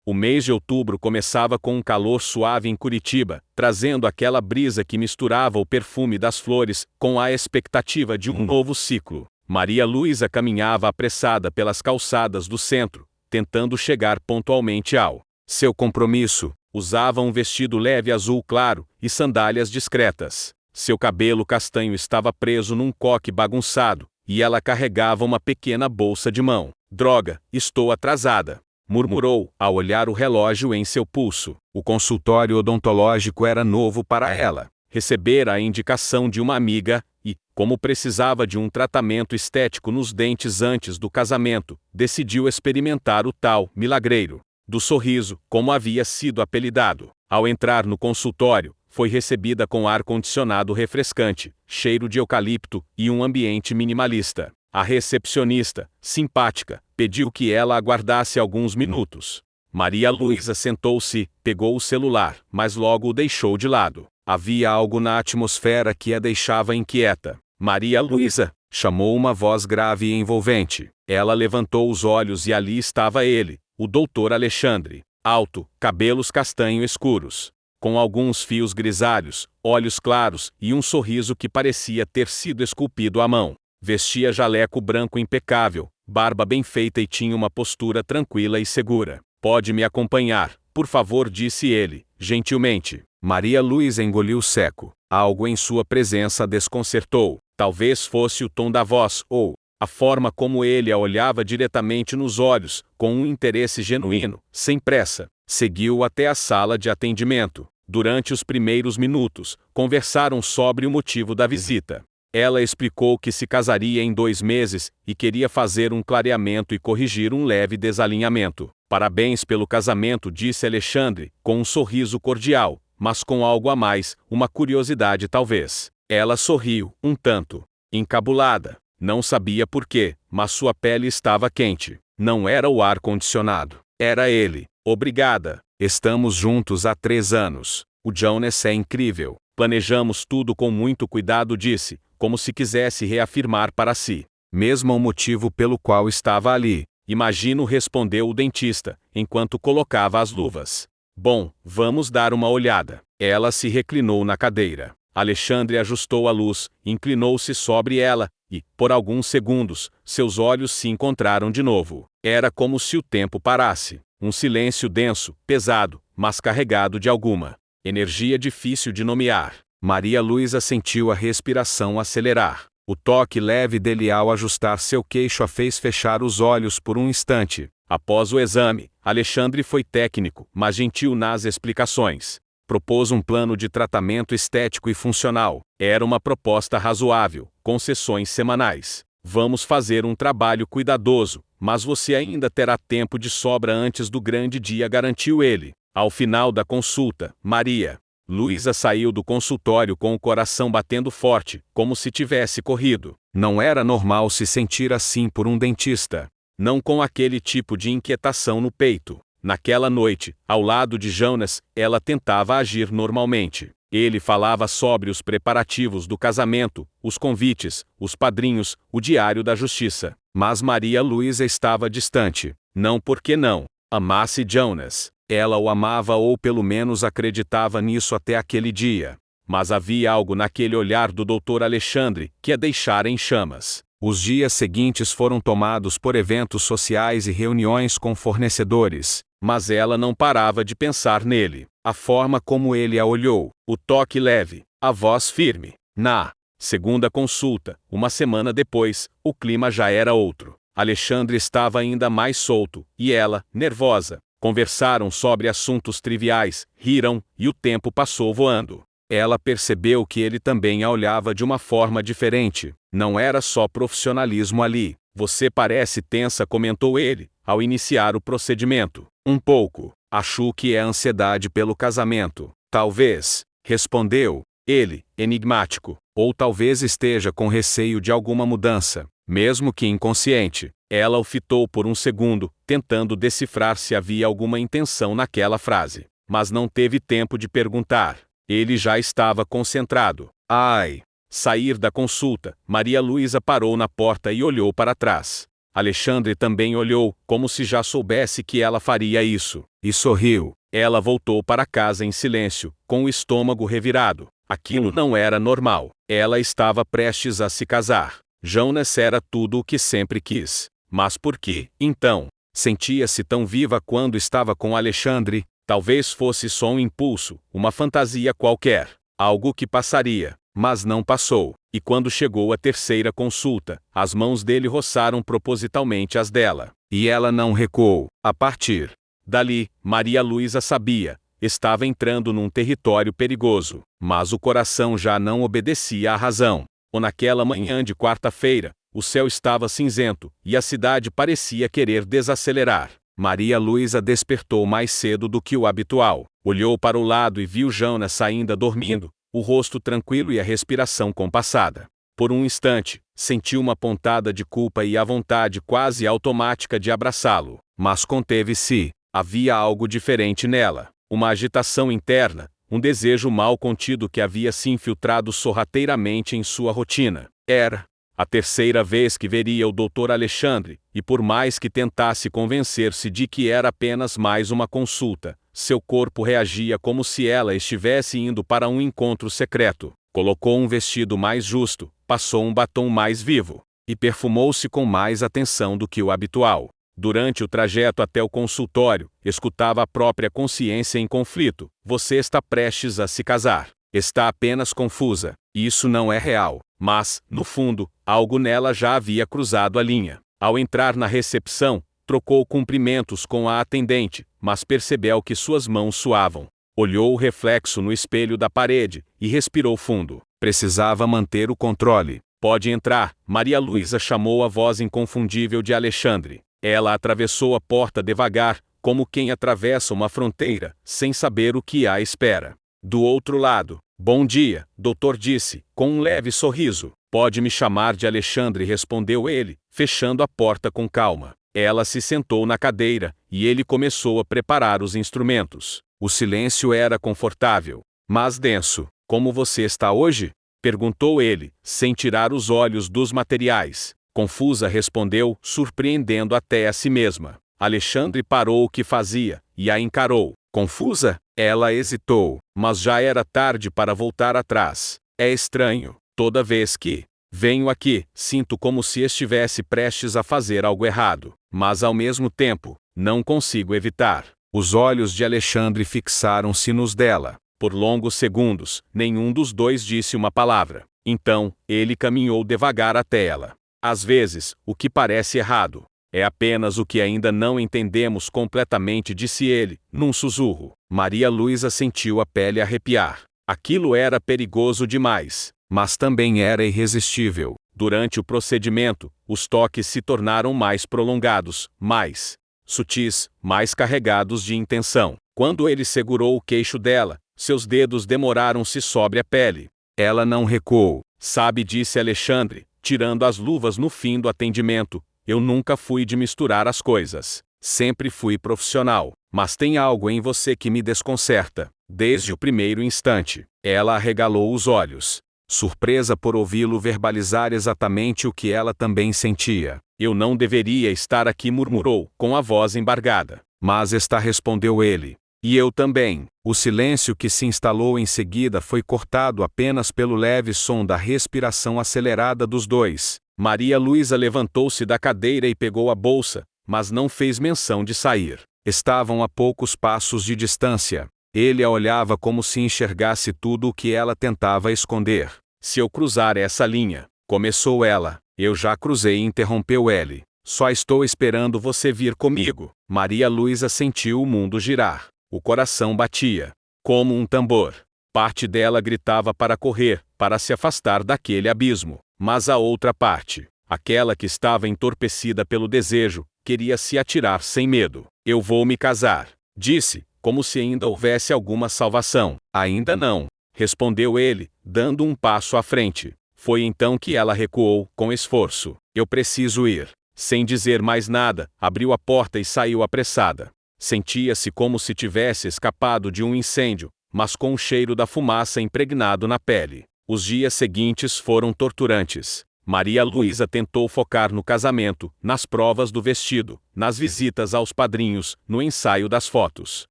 O mês de outubro começava com um calor suave em Curitiba, trazendo aquela brisa que misturava o perfume das flores com a expectativa de um novo ciclo. Maria Luísa caminhava apressada pelas calçadas do centro, tentando chegar pontualmente ao seu compromisso. Usava um vestido leve azul claro e sandálias discretas. Seu cabelo castanho estava preso num coque bagunçado, e ela carregava uma pequena bolsa de mão. Droga, estou atrasada, murmurou, ao olhar o relógio em seu pulso. O consultório odontológico era novo para ela. Recebera a indicação de uma amiga e, como precisava de um tratamento estético nos dentes antes do casamento, decidiu experimentar o tal milagreiro do sorriso, como havia sido apelidado. Ao entrar no consultório, foi recebida com ar-condicionado refrescante, cheiro de eucalipto e um ambiente minimalista. A recepcionista, simpática, pediu que ela aguardasse alguns minutos. Maria Luísa sentou-se, pegou o celular, mas logo o deixou de lado. Havia algo na atmosfera que a deixava inquieta. Maria Luísa, chamou uma voz grave e envolvente. Ela levantou os olhos e ali estava ele, o Dr. Alexandre, alto, cabelos castanho escuros, com alguns fios grisalhos, olhos claros e um sorriso que parecia ter sido esculpido à mão. Vestia jaleco branco impecável, barba bem feita e tinha uma postura tranquila e segura. Pode me acompanhar, por favor, disse ele, gentilmente. Maria Luísa engoliu seco. Algo em sua presença a desconcertou. Talvez fosse o tom da voz, ou a forma como ele a olhava diretamente nos olhos, com um interesse genuíno, sem pressa. Seguiu-o até a sala de atendimento. Durante os primeiros minutos, conversaram sobre o motivo da visita. Ela explicou que se casaria em 2 meses e queria fazer um clareamento e corrigir um leve desalinhamento. Parabéns pelo casamento, disse Alexandre, com um sorriso cordial, mas com algo a mais, uma curiosidade talvez. Ela sorriu, um tanto encabulada. Não sabia por quê, mas sua pele estava quente. Não era o ar-condicionado. Era ele. Obrigada. Estamos juntos há 3 anos. O Jonas é incrível. Planejamos tudo com muito cuidado, disse, como se quisesse reafirmar para si mesmo o motivo pelo qual estava ali. Imagino, respondeu o dentista, enquanto colocava as luvas. Bom, vamos dar uma olhada. Ela se reclinou na cadeira. Alexandre ajustou a luz, inclinou-se sobre ela, e, por alguns segundos, seus olhos se encontraram de novo. Era como se o tempo parasse. Um silêncio denso, pesado, mas carregado de alguma energia difícil de nomear. Maria Luísa sentiu a respiração acelerar. O toque leve dele ao ajustar seu queixo a fez fechar os olhos por um instante. Após o exame, Alexandre foi técnico, mas gentil nas explicações. Propôs um plano de tratamento estético e funcional. Era uma proposta razoável, com sessões semanais. Vamos fazer um trabalho cuidadoso, mas você ainda terá tempo de sobra antes do grande dia, garantiu ele. Ao final da consulta, Maria Luísa saiu do consultório com o coração batendo forte, como se tivesse corrido. Não era normal se sentir assim por um dentista. Não com aquele tipo de inquietação no peito. Naquela noite, ao lado de Jonas, ela tentava agir normalmente. Ele falava sobre os preparativos do casamento, os convites, os padrinhos, o diário da justiça. Mas Maria Luísa estava distante. Não porque não amasse Jonas. Ela o amava, ou pelo menos acreditava nisso até aquele dia. Mas havia algo naquele olhar do Dr. Alexandre que a deixara em chamas. Os dias seguintes foram tomados por eventos sociais e reuniões com fornecedores, mas ela não parava de pensar nele. A forma como ele a olhou, o toque leve, a voz firme. Na segunda consulta, uma semana depois, o clima já era outro. Alexandre estava ainda mais solto, e ela, nervosa. Conversaram sobre assuntos triviais, riram, e o tempo passou voando. Ela percebeu que ele também a olhava de uma forma diferente. Não era só profissionalismo ali. Você parece tensa, comentou ele, ao iniciar o procedimento. Um pouco. Acho que é ansiedade pelo casamento. Talvez, respondeu ele, enigmático. Ou talvez esteja com receio de alguma mudança, mesmo que inconsciente. Ela o fitou por um segundo, tentando decifrar se havia alguma intenção naquela frase. Mas não teve tempo de perguntar. Ele já estava concentrado. Ai! Sair da consulta, Maria Luísa parou na porta e olhou para trás. Alexandre também olhou, como se já soubesse que ela faria isso, e sorriu. Ela voltou para casa em silêncio, com o estômago revirado. Aquilo não era normal. Ela estava prestes a se casar. Jonas era tudo o que sempre quis. Mas por quê? Então, sentia-se tão viva quando estava com Alexandre. Talvez fosse só um impulso, uma fantasia qualquer, algo que passaria. Mas não passou, e quando chegou a terceira consulta, as mãos dele roçaram propositalmente as dela, e ela não recuou. A partir dali, Maria Luísa sabia, estava entrando num território perigoso, mas o coração já não obedecia à razão. Ou naquela manhã de quarta-feira, o céu estava cinzento, e a cidade parecia querer desacelerar. Maria Luísa despertou mais cedo do que o habitual, olhou para o lado e viu Jonas ainda dormindo, o rosto tranquilo e a respiração compassada. Por um instante, sentiu uma pontada de culpa e a vontade quase automática de abraçá-lo, mas conteve-se. Havia algo diferente nela, uma agitação interna, um desejo mal contido que havia se infiltrado sorrateiramente em sua rotina. Era a terceira vez que veria o Dr. Alexandre, e por mais que tentasse convencer-se de que era apenas mais uma consulta, seu corpo reagia como se ela estivesse indo para um encontro secreto. Colocou um vestido mais justo, passou um batom mais vivo, e perfumou-se com mais atenção do que o habitual. Durante o trajeto até o consultório, escutava a própria consciência em conflito. Você está prestes a se casar. Está apenas confusa. Isso não é real. Mas, no fundo, algo nela já havia cruzado a linha. Ao entrar na recepção, trocou cumprimentos com a atendente, mas percebeu que suas mãos suavam. Olhou o reflexo no espelho da parede e respirou fundo. Precisava manter o controle. Pode entrar, Maria Luísa chamou a voz inconfundível de Alexandre. Ela atravessou a porta devagar, como quem atravessa uma fronteira, sem saber o que a espera. Do outro lado, bom dia, doutor disse, com um leve sorriso. Pode me chamar de Alexandre, respondeu ele, fechando a porta com calma. Ela se sentou na cadeira, e ele começou a preparar os instrumentos. O silêncio era confortável, mas denso. Como você está hoje? Perguntou ele, sem tirar os olhos dos materiais. Confusa respondeu, surpreendendo até a si mesma. Alexandre parou o que fazia, e a encarou. Confusa? Ela hesitou, mas já era tarde para voltar atrás. É estranho. Toda vez que venho aqui, sinto como se estivesse prestes a fazer algo errado, mas ao mesmo tempo, não consigo evitar. Os olhos de Alexandre fixaram-se nos dela. Por longos segundos, nenhum dos dois disse uma palavra. Então, ele caminhou devagar até ela. Às vezes, o que parece errado é apenas o que ainda não entendemos completamente, disse ele, num sussurro. Maria Luísa sentiu a pele arrepiar. Aquilo era perigoso demais, mas também era irresistível. Durante o procedimento, os toques se tornaram mais prolongados, mais sutis, mais carregados de intenção. Quando ele segurou o queixo dela, seus dedos demoraram-se sobre a pele. Ela não recuou. Sabe, disse Alexandre, tirando as luvas no fim do atendimento, eu nunca fui de misturar as coisas. Sempre fui profissional, mas tem algo em você que me desconcerta. Desde o primeiro instante. Ela arregalou os olhos, surpresa por ouvi-lo verbalizar exatamente o que ela também sentia. Eu não deveria estar aqui, murmurou, com a voz embargada. Mas está, respondeu ele. E eu também. O silêncio que se instalou em seguida foi cortado apenas pelo leve som da respiração acelerada dos dois. Maria Luísa levantou-se da cadeira e pegou a bolsa, mas não fez menção de sair. Estavam a poucos passos de distância. Ele a olhava como se enxergasse tudo o que ela tentava esconder. Se eu cruzar essa linha, começou ela. Eu já cruzei, interrompeu ele. Só estou esperando você vir comigo. Maria Luísa sentiu o mundo girar. O coração batia como um tambor. Parte dela gritava para correr, para se afastar daquele abismo. Mas a outra parte, aquela que estava entorpecida pelo desejo, queria se atirar sem medo. Eu vou me casar, disse, como se ainda houvesse alguma salvação. Ainda não, respondeu ele, dando um passo à frente. Foi então que ela recuou, com esforço. Eu preciso ir. Sem dizer mais nada, abriu a porta e saiu apressada. Sentia-se como se tivesse escapado de um incêndio, mas com o cheiro da fumaça impregnado na pele. Os dias seguintes foram torturantes. Maria Luísa tentou focar no casamento, nas provas do vestido, nas visitas aos padrinhos, no ensaio das fotos.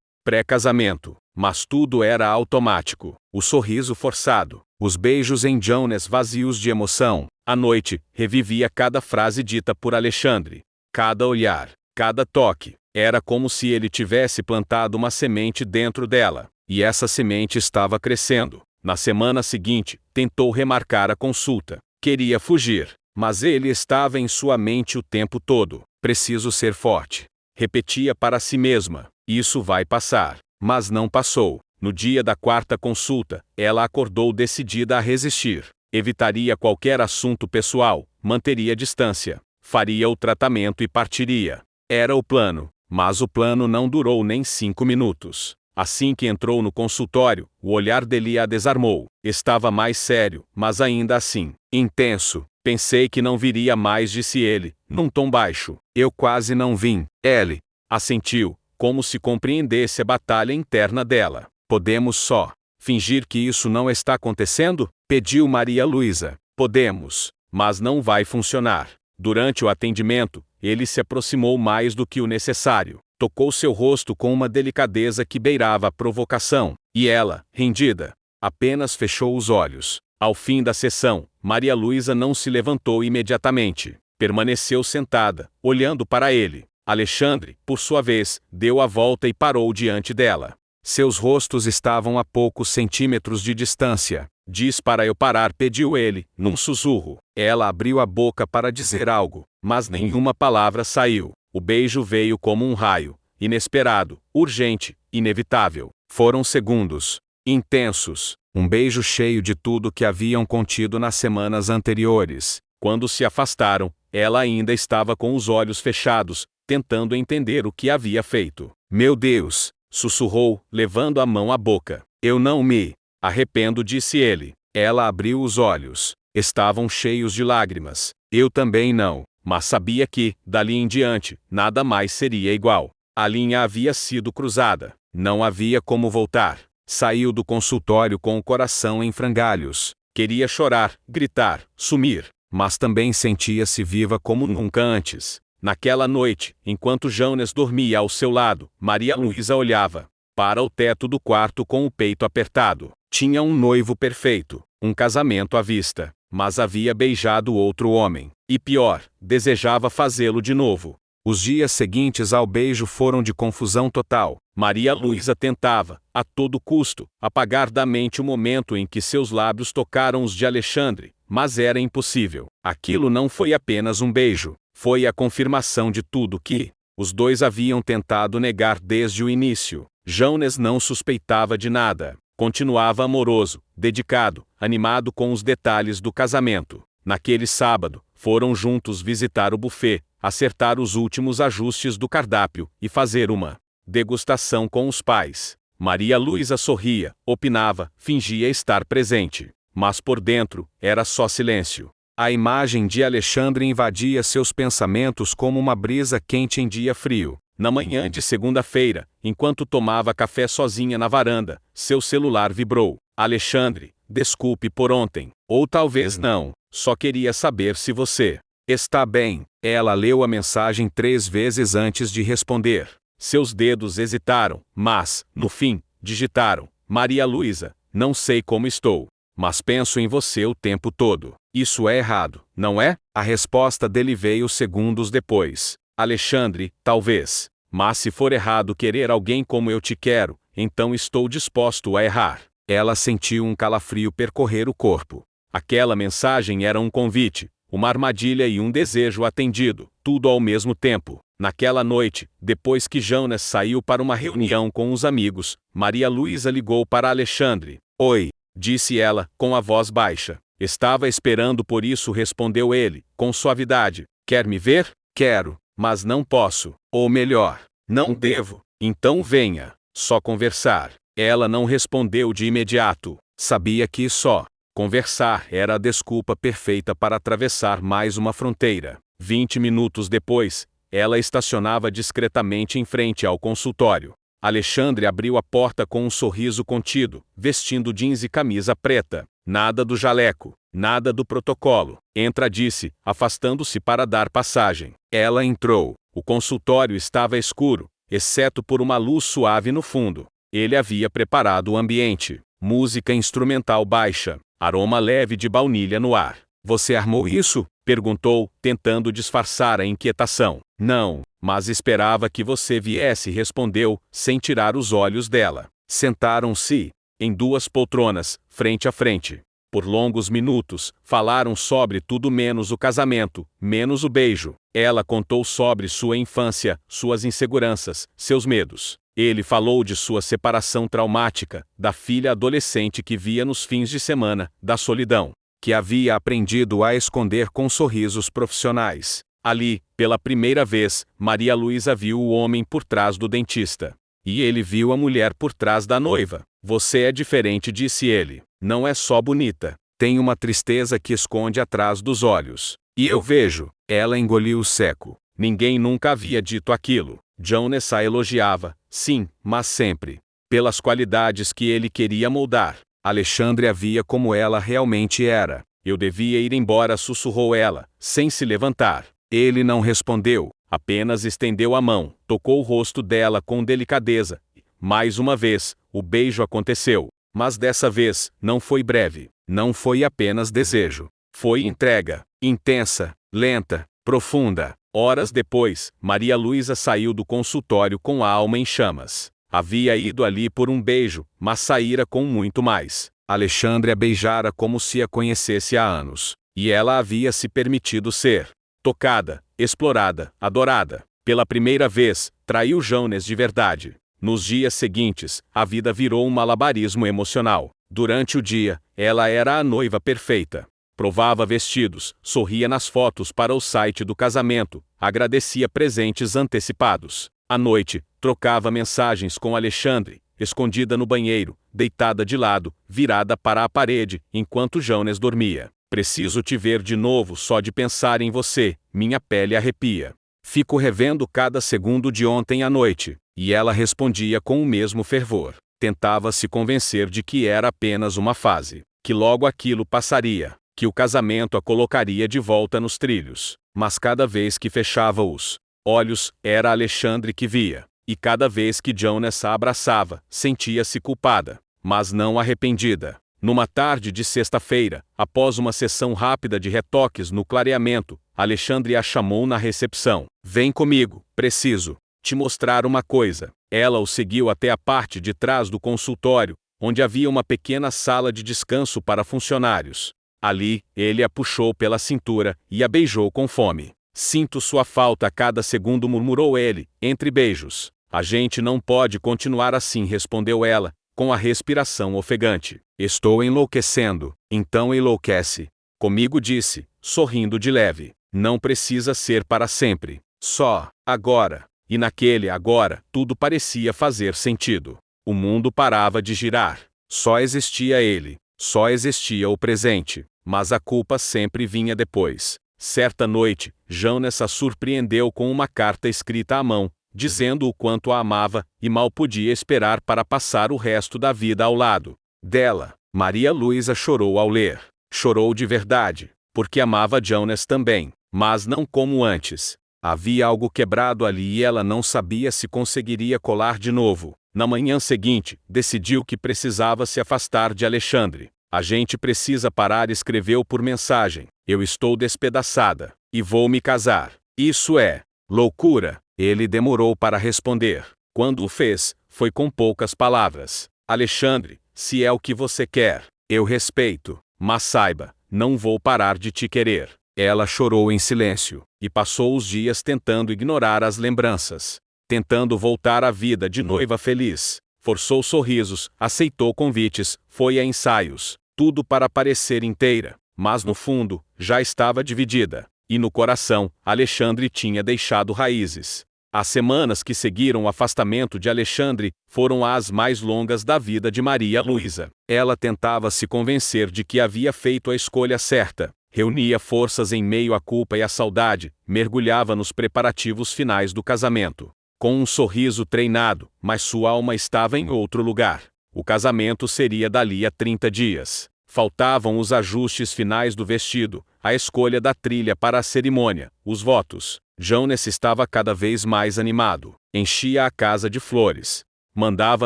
Pré-casamento. Mas tudo era automático. O sorriso forçado, os beijos em Jones vazios de emoção. À noite, revivia cada frase dita por Alexandre. Cada olhar, cada toque. Era como se ele tivesse plantado uma semente dentro dela. E essa semente estava crescendo. Na semana seguinte, tentou remarcar a consulta. Queria fugir, mas ele estava em sua mente o tempo todo. Preciso ser forte. Repetia para si mesma. Isso vai passar. Mas não passou. No dia da quarta consulta, ela acordou decidida a resistir. Evitaria qualquer assunto pessoal, manteria distância, faria o tratamento e partiria. Era o plano, mas o plano não durou nem 5 minutos. Assim que entrou no consultório, o olhar dele a desarmou. Estava mais sério, mas ainda assim, intenso. Pensei que não viria mais, disse ele, num tom baixo. Eu quase não vim. Ele assentiu, como se compreendesse a batalha interna dela. Podemos só fingir que isso não está acontecendo? Pediu Maria Luísa. Podemos, mas não vai funcionar. Durante o atendimento, ele se aproximou mais do que o necessário. Tocou seu rosto com uma delicadeza que beirava a provocação, e ela, rendida, apenas fechou os olhos. Ao fim da sessão, Maria Luísa não se levantou imediatamente. Permaneceu sentada, olhando para ele. Alexandre, por sua vez, deu a volta e parou diante dela. Seus rostos estavam a poucos centímetros de distância. Diz para eu parar, pediu ele, num sussurro. Ela abriu a boca para dizer algo, mas nenhuma palavra saiu. O beijo veio como um raio, inesperado, urgente, inevitável. Foram segundos intensos, um beijo cheio de tudo que haviam contido nas semanas anteriores. Quando se afastaram, ela ainda estava com os olhos fechados, tentando entender o que havia feito. Meu Deus! Sussurrou, levando a mão à boca. Eu não me arrependo, disse ele. Ela abriu os olhos. Estavam cheios de lágrimas. Eu também não, mas sabia que, dali em diante, nada mais seria igual. A linha havia sido cruzada. Não havia como voltar. Saiu do consultório com o coração em frangalhos. Queria chorar, gritar, sumir, mas também sentia-se viva como nunca antes. Naquela noite, enquanto Jones dormia ao seu lado, Maria Luísa olhava para o teto do quarto com o peito apertado. Tinha um noivo perfeito, um casamento à vista, mas havia beijado outro homem. E pior, desejava fazê-lo de novo. Os dias seguintes ao beijo foram de confusão total. Maria Luísa tentava, a todo custo, apagar da mente o momento em que seus lábios tocaram os de Alexandre, mas era impossível. Aquilo não foi apenas um beijo. Foi a confirmação de tudo que os dois haviam tentado negar desde o início. Jones não suspeitava de nada. Continuava amoroso, dedicado, animado com os detalhes do casamento. Naquele sábado, foram juntos visitar o buffet, acertar os últimos ajustes do cardápio e fazer uma degustação com os pais. Maria Luísa sorria, opinava, fingia estar presente. Mas por dentro, era só silêncio. A imagem de Alexandre invadia seus pensamentos como uma brisa quente em dia frio. Na manhã de segunda-feira, enquanto tomava café sozinha na varanda, seu celular vibrou. Alexandre, desculpe por ontem. Ou talvez não, só queria saber se você está bem. Ela leu a mensagem 3 vezes antes de responder. Seus dedos hesitaram, mas, no fim, digitaram: Maria Luísa, não sei como estou, mas penso em você o tempo todo. Isso é errado, não é? A resposta dele veio segundos depois. Alexandre, talvez. Mas se for errado querer alguém como eu te quero, então estou disposto a errar. Ela sentiu um calafrio percorrer o corpo. Aquela mensagem era um convite, uma armadilha e um desejo atendido, tudo ao mesmo tempo. Naquela noite, depois que Jonas saiu para uma reunião com os amigos, Maria Luísa ligou para Alexandre. Oi, disse ela, com a voz baixa. Estava esperando por isso, respondeu ele, com suavidade. Quer me ver? Quero, mas não posso. Ou melhor, não devo. Então venha. Só conversar. Ela não respondeu de imediato. Sabia que só conversar era a desculpa perfeita para atravessar mais uma fronteira. 20 minutos depois, ela estacionava discretamente em frente ao consultório. Alexandre abriu a porta com um sorriso contido, vestindo jeans e camisa preta. Nada do jaleco, nada do protocolo. Entra, disse, afastando-se para dar passagem. Ela entrou. O consultório estava escuro, exceto por uma luz suave no fundo. Ele havia preparado o ambiente. Música instrumental baixa, aroma leve de baunilha no ar. Você armou isso? Perguntou, tentando disfarçar a inquietação. Não, mas esperava que você viesse, respondeu, sem tirar os olhos dela. Sentaram-se em duas poltronas, frente a frente. Por longos minutos, falaram sobre tudo menos o casamento, menos o beijo. Ela contou sobre sua infância, suas inseguranças, seus medos. Ele falou de sua separação traumática, da filha adolescente que via nos fins de semana, da solidão que havia aprendido a esconder com sorrisos profissionais. Ali, pela primeira vez, Maria Luísa viu o homem por trás do dentista. E ele viu a mulher por trás da noiva. Você é diferente, disse ele. Não é só bonita. Tem uma tristeza que esconde atrás dos olhos. E eu vejo. Ela engoliu seco. Ninguém nunca havia dito aquilo. Jones a elogiava, sim, mas sempre pelas qualidades que ele queria moldar. Alexandre a via como ela realmente era. Eu devia ir embora, sussurrou ela, sem se levantar. Ele não respondeu, apenas estendeu a mão, tocou o rosto dela com delicadeza. Mais uma vez, o beijo aconteceu. Mas dessa vez, não foi breve, não foi apenas desejo. Foi entrega, intensa, lenta, profunda. Horas depois, Maria Luísa saiu do consultório com a alma em chamas. Havia ido ali por um beijo, mas saíra com muito mais. Alexandre a beijara como se a conhecesse há anos. E ela havia se permitido ser tocada, explorada, adorada. Pela primeira vez, traiu Jones de verdade. Nos dias seguintes, a vida virou um malabarismo emocional. Durante o dia, ela era a noiva perfeita. Provava vestidos, sorria nas fotos para o site do casamento, agradecia presentes antecipados. À noite, trocava mensagens com Alexandre, escondida no banheiro, deitada de lado, virada para a parede, enquanto Jones dormia. Preciso te ver de novo só de pensar em você, minha pele arrepia. Fico revendo cada segundo de ontem à noite. E ela respondia com o mesmo fervor. Tentava se convencer de que era apenas uma fase, que logo aquilo passaria, que o casamento a colocaria de volta nos trilhos. Mas cada vez que fechava os olhos, era Alexandre que via. E cada vez que Jones a abraçava, sentia-se culpada, mas não arrependida. Numa tarde de sexta-feira, após uma sessão rápida de retoques no clareamento, Alexandre a chamou na recepção. Vem comigo, preciso te mostrar uma coisa. Ela o seguiu até a parte de trás do consultório, onde havia uma pequena sala de descanso para funcionários. Ali, ele a puxou pela cintura e a beijou com fome. Sinto sua falta a cada segundo, murmurou ele, entre beijos. A gente não pode continuar assim, respondeu ela, com a respiração ofegante. Estou enlouquecendo. Então enlouquece comigo, disse, sorrindo de leve. Não precisa ser para sempre. Só agora. E naquele agora, tudo parecia fazer sentido. O mundo parava de girar. Só existia ele. Só existia o presente. Mas a culpa sempre vinha depois. Certa noite, Jones a surpreendeu com uma carta escrita à mão, dizendo o quanto a amava, e mal podia esperar para passar o resto da vida ao lado dela. Maria Luísa chorou ao ler. Chorou de verdade, porque amava Jones também, mas não como antes. Havia algo quebrado ali e ela não sabia se conseguiria colar de novo. Na manhã seguinte, decidiu que precisava se afastar de Alexandre. A gente precisa parar, escreveu por mensagem. Eu estou despedaçada. E vou me casar. Isso é loucura. Ele demorou para responder. Quando o fez, foi com poucas palavras. Alexandre, se é o que você quer, eu respeito. Mas saiba, não vou parar de te querer. Ela chorou em silêncio, e passou os dias tentando ignorar as lembranças. Tentando voltar à vida de noiva feliz. Forçou sorrisos, aceitou convites, foi a ensaios. Tudo para parecer inteira. Mas no fundo, já estava dividida. E no coração, Alexandre tinha deixado raízes. As semanas que seguiram o afastamento de Alexandre foram as mais longas da vida de Maria Luísa. Ela tentava se convencer de que havia feito a escolha certa. Reunia forças em meio à culpa e à saudade, mergulhava nos preparativos finais do casamento. Com um sorriso treinado, mas sua alma estava em outro lugar. O casamento seria dali a 30 dias. Faltavam os ajustes finais do vestido, a escolha da trilha para a cerimônia, os votos. Jonas estava cada vez mais animado. Enchia a casa de flores. Mandava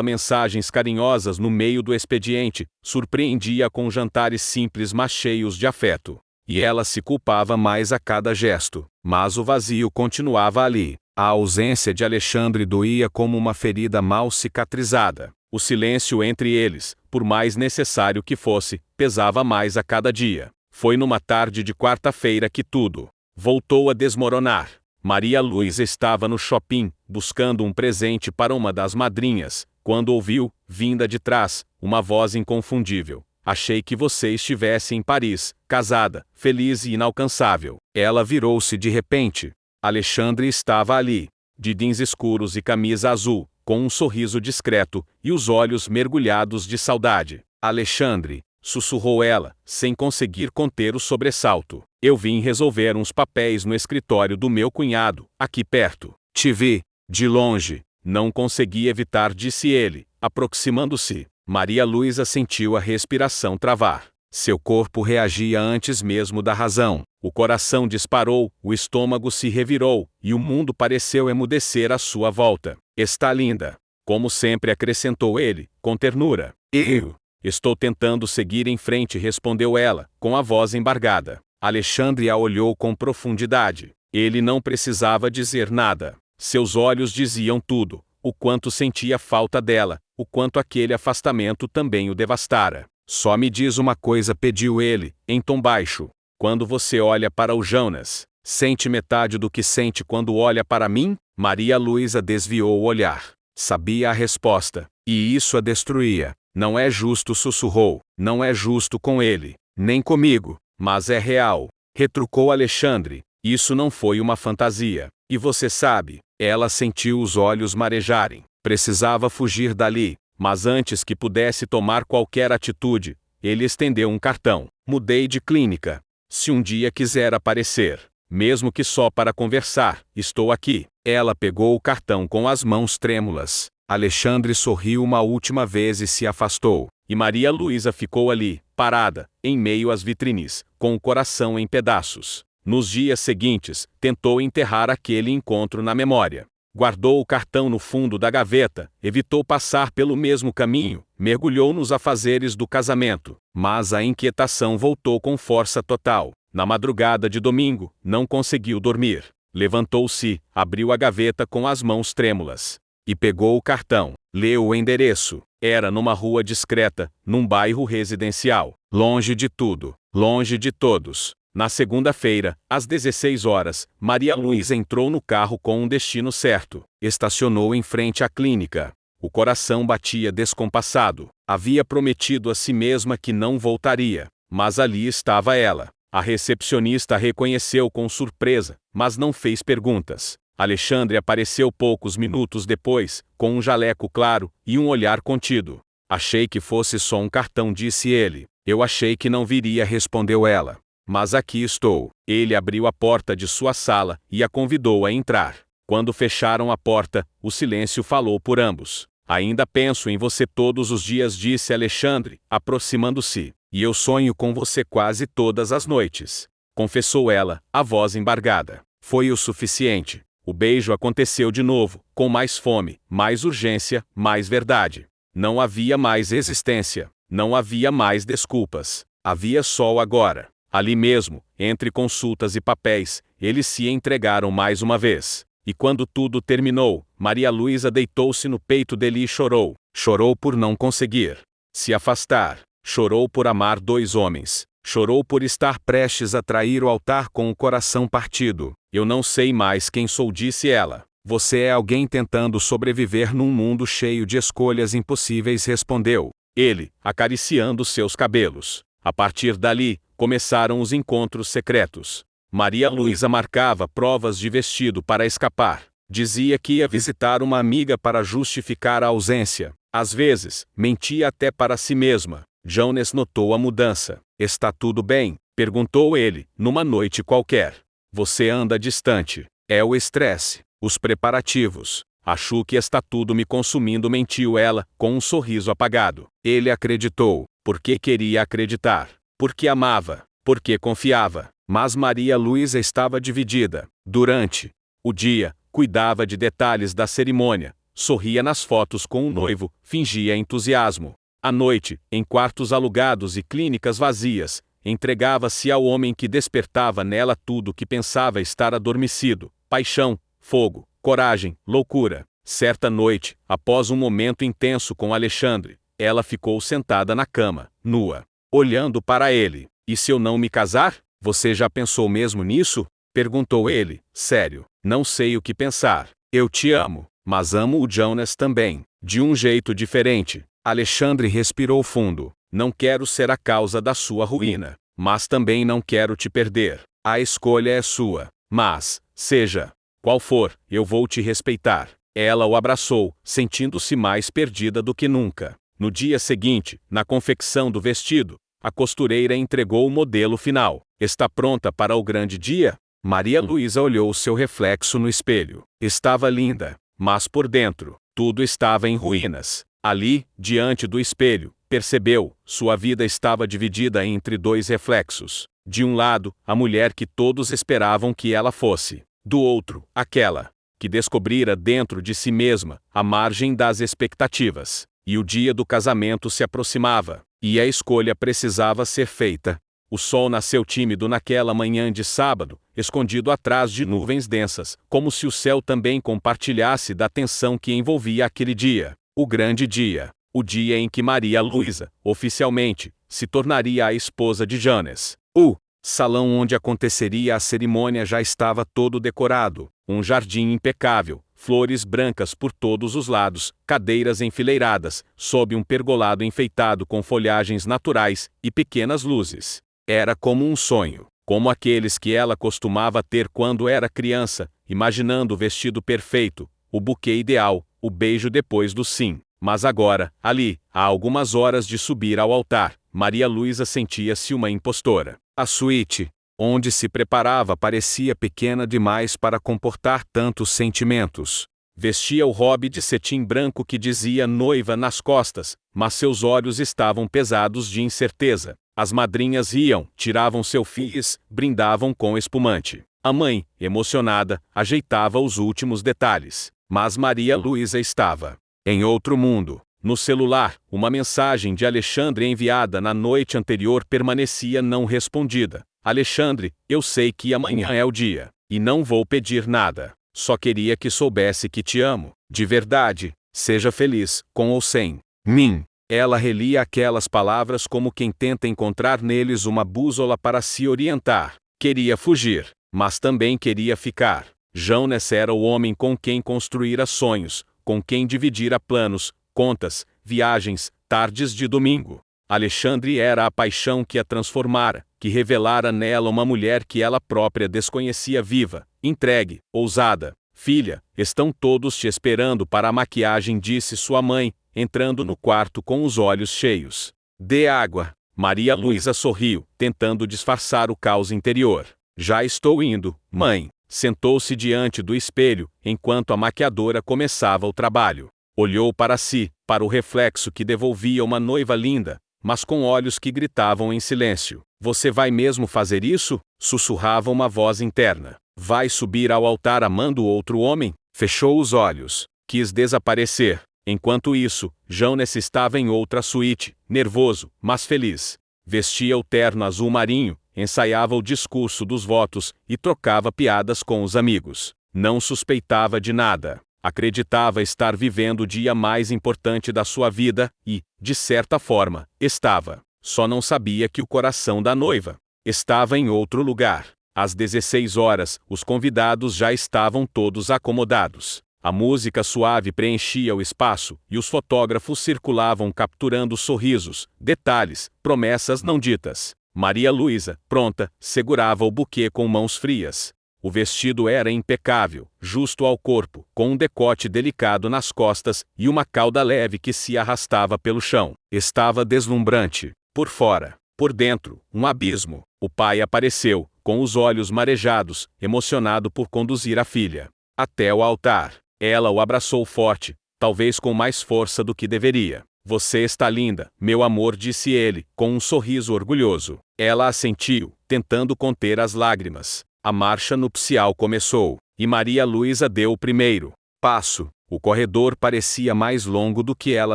mensagens carinhosas no meio do expediente, surpreendia com jantares simples mas cheios de afeto. E ela se culpava mais a cada gesto. Mas o vazio continuava ali. A ausência de Alexandre doía como uma ferida mal cicatrizada. O silêncio entre eles, por mais necessário que fosse, pesava mais a cada dia. Foi numa tarde de quarta-feira que tudo voltou a desmoronar. Maria Luísa estava no shopping, buscando um presente para uma das madrinhas, quando ouviu, vinda de trás, uma voz inconfundível. Achei que você estivesse em Paris, casada, feliz e inalcançável. Ela virou-se de repente. Alexandre estava ali, de jeans escuros e camisa azul, com um sorriso discreto, e os olhos mergulhados de saudade. Alexandre, sussurrou ela, sem conseguir conter o sobressalto. Eu vim resolver uns papéis no escritório do meu cunhado, aqui perto. Te vi, de longe. Não consegui evitar, disse ele, aproximando-se. Maria Luísa sentiu a respiração travar. Seu corpo reagia antes mesmo da razão. O coração disparou, o estômago se revirou, e o mundo pareceu emudecer à sua volta. Está linda. Como sempre, acrescentou ele, com ternura. Eu estou tentando seguir em frente, respondeu ela, com a voz embargada. Alexandre a olhou com profundidade. Ele não precisava dizer nada. Seus olhos diziam tudo. O quanto sentia falta dela, o quanto aquele afastamento também o devastara. Só me diz uma coisa, pediu ele, em tom baixo. Quando você olha para o Jonas, sente metade do que sente quando olha para mim? Maria Luísa desviou o olhar. Sabia a resposta, e isso a destruía. Não é justo, sussurrou. Não é justo com ele, nem comigo, mas é real. Retrucou Alexandre. Isso não foi uma fantasia. E você sabe, ela sentiu os olhos marejarem. Precisava fugir dali, mas antes que pudesse tomar qualquer atitude, ele estendeu um cartão. Mudei de clínica. Se um dia quiser aparecer, mesmo que só para conversar, estou aqui. Ela pegou o cartão com as mãos trêmulas. Alexandre sorriu uma última vez e se afastou. E Maria Luísa ficou ali, parada, em meio às vitrines, com o coração em pedaços. Nos dias seguintes, tentou enterrar aquele encontro na memória. Guardou o cartão no fundo da gaveta, evitou passar pelo mesmo caminho, mergulhou nos afazeres do casamento. Mas a inquietação voltou com força total. Na madrugada de domingo, não conseguiu dormir. Levantou-se, abriu a gaveta com as mãos trêmulas. E pegou o cartão. Leu o endereço. Era numa rua discreta, num bairro residencial. Longe de tudo, longe de todos. Na segunda-feira, às 16 horas, Maria Luísa entrou no carro com um destino certo. Estacionou em frente à clínica. O coração batia descompassado. Havia prometido a si mesma que não voltaria. Mas ali estava ela. A recepcionista a reconheceu com surpresa, mas não fez perguntas. Alexandre apareceu poucos minutos depois, com um jaleco claro e um olhar contido. Achei que fosse só um cartão, disse ele. Eu achei que não viria, respondeu ela. Mas aqui estou. Ele abriu a porta de sua sala e a convidou a entrar. Quando fecharam a porta, o silêncio falou por ambos. Ainda penso em você todos os dias, disse Alexandre, aproximando-se. E eu sonho com você quase todas as noites. Confessou ela, a voz embargada. Foi o suficiente. O beijo aconteceu de novo, com mais fome, mais urgência, mais verdade. Não havia mais resistência. Não havia mais desculpas. Havia só o agora. Ali mesmo, entre consultas e papéis, eles se entregaram mais uma vez. E quando tudo terminou, Maria Luísa deitou-se no peito dele e chorou. Chorou por não conseguir se afastar. Chorou por amar dois homens. Chorou por estar prestes a trair o altar com o coração partido. Eu não sei mais quem sou, disse ela. Você é alguém tentando sobreviver num mundo cheio de escolhas impossíveis, respondeu ele, acariciando seus cabelos. A partir dali, começaram os encontros secretos. Maria Luísa marcava provas de vestido para escapar. Dizia que ia visitar uma amiga para justificar a ausência. Às vezes, mentia até para si mesma. Jonas notou a mudança. Está tudo bem? Perguntou ele, numa noite qualquer. Você anda distante. É o estresse. Os preparativos. Acho que está tudo me consumindo, mentiu ela, com um sorriso apagado. Ele acreditou, porque queria acreditar, porque amava, porque confiava. Mas Maria Luísa estava dividida. Durante o dia, cuidava de detalhes da cerimônia, sorria nas fotos com o noivo, fingia entusiasmo. À noite, em quartos alugados e clínicas vazias, entregava-se ao homem que despertava nela tudo que pensava estar adormecido: paixão, fogo, coragem, loucura. Certa noite, após um momento intenso com Alexandre, ela ficou sentada na cama, nua, olhando para ele. E se eu não me casar? Você já pensou mesmo nisso? Perguntou ele, sério. Não sei o que pensar. Eu te amo, mas amo o Jonas também, de um jeito diferente. Alexandre respirou fundo. Não quero ser a causa da sua ruína, mas também não quero te perder. A escolha é sua. Mas, seja qual for, eu vou te respeitar. Ela o abraçou, sentindo-se mais perdida do que nunca. No dia seguinte, na confecção do vestido, a costureira entregou o modelo final. Está pronta para o grande dia? Maria Luísa olhou seu reflexo no espelho. Estava linda, mas por dentro, tudo estava em ruínas. Ali, diante do espelho, percebeu, sua vida estava dividida entre dois reflexos. De um lado, a mulher que todos esperavam que ela fosse. Do outro, aquela que descobrira dentro de si mesma, à margem das expectativas. E o dia do casamento se aproximava, e a escolha precisava ser feita. O sol nasceu tímido naquela manhã de sábado, escondido atrás de nuvens densas, como se o céu também compartilhasse da tensão que envolvia aquele dia. O grande dia. O dia em que Maria Luísa, oficialmente, se tornaria a esposa de Jonas. O salão onde aconteceria a cerimônia já estava todo decorado. Um jardim impecável, flores brancas por todos os lados, cadeiras enfileiradas, sob um pergolado enfeitado com folhagens naturais e pequenas luzes. Era como um sonho, como aqueles que ela costumava ter quando era criança, imaginando o vestido perfeito, o buquê ideal, o beijo depois do sim. Mas agora, ali, a algumas horas de subir ao altar, Maria Luísa sentia-se uma impostora. A suíte, onde se preparava, parecia pequena demais para comportar tantos sentimentos. Vestia o robe de cetim branco que dizia noiva nas costas, mas seus olhos estavam pesados de incerteza. As madrinhas riam, tiravam selfies, brindavam com espumante. A mãe, emocionada, ajeitava os últimos detalhes. Mas Maria Luísa estava em outro mundo. No celular, uma mensagem de Alexandre enviada na noite anterior permanecia não respondida. Alexandre, eu sei que amanhã é o dia, e não vou pedir nada. Só queria que soubesse que te amo, de verdade, seja feliz, com ou sem mim. Ela relia aquelas palavras como quem tenta encontrar neles uma bússola para se orientar. Queria fugir, mas também queria ficar. Jonas era o homem com quem construíra sonhos, com quem dividira planos, contas, viagens, tardes de domingo. Alexandre era a paixão que a transformara, que revelara nela uma mulher que ela própria desconhecia viva, entregue, ousada. Filha, estão todos te esperando para a maquiagem, disse sua mãe, entrando no quarto com os olhos cheios. Dê água. Maria Luísa sorriu, tentando disfarçar o caos interior. Já estou indo, mãe. Sentou-se diante do espelho, enquanto a maquiadora começava o trabalho. Olhou para si, para o reflexo que devolvia uma noiva linda, mas com olhos que gritavam em silêncio. Você vai mesmo fazer isso? Sussurrava uma voz interna. Vai subir ao altar amando outro homem? Fechou os olhos. Quis desaparecer. Enquanto isso, Jonas estava em outra suíte, nervoso, mas feliz. Vestia o terno azul marinho, ensaiava o discurso dos votos e trocava piadas com os amigos. Não suspeitava de nada. Acreditava estar vivendo o dia mais importante da sua vida e, de certa forma, estava. Só não sabia que o coração da noiva estava em outro lugar. Às 16 horas, os convidados já estavam todos acomodados. A música suave preenchia o espaço, e os fotógrafos circulavam capturando sorrisos, detalhes, promessas não ditas. Maria Luísa, pronta, segurava o buquê com mãos frias. O vestido era impecável, justo ao corpo, com um decote delicado nas costas e uma cauda leve que se arrastava pelo chão. Estava deslumbrante. Por fora, por dentro, um abismo. O pai apareceu, com os olhos marejados, emocionado por conduzir a filha até o altar. Ela o abraçou forte, talvez com mais força do que deveria. Você está linda, meu amor, disse ele, com um sorriso orgulhoso. Ela assentiu, tentando conter as lágrimas. A marcha nupcial começou, e Maria Luísa deu o primeiro passo. O corredor parecia mais longo do que ela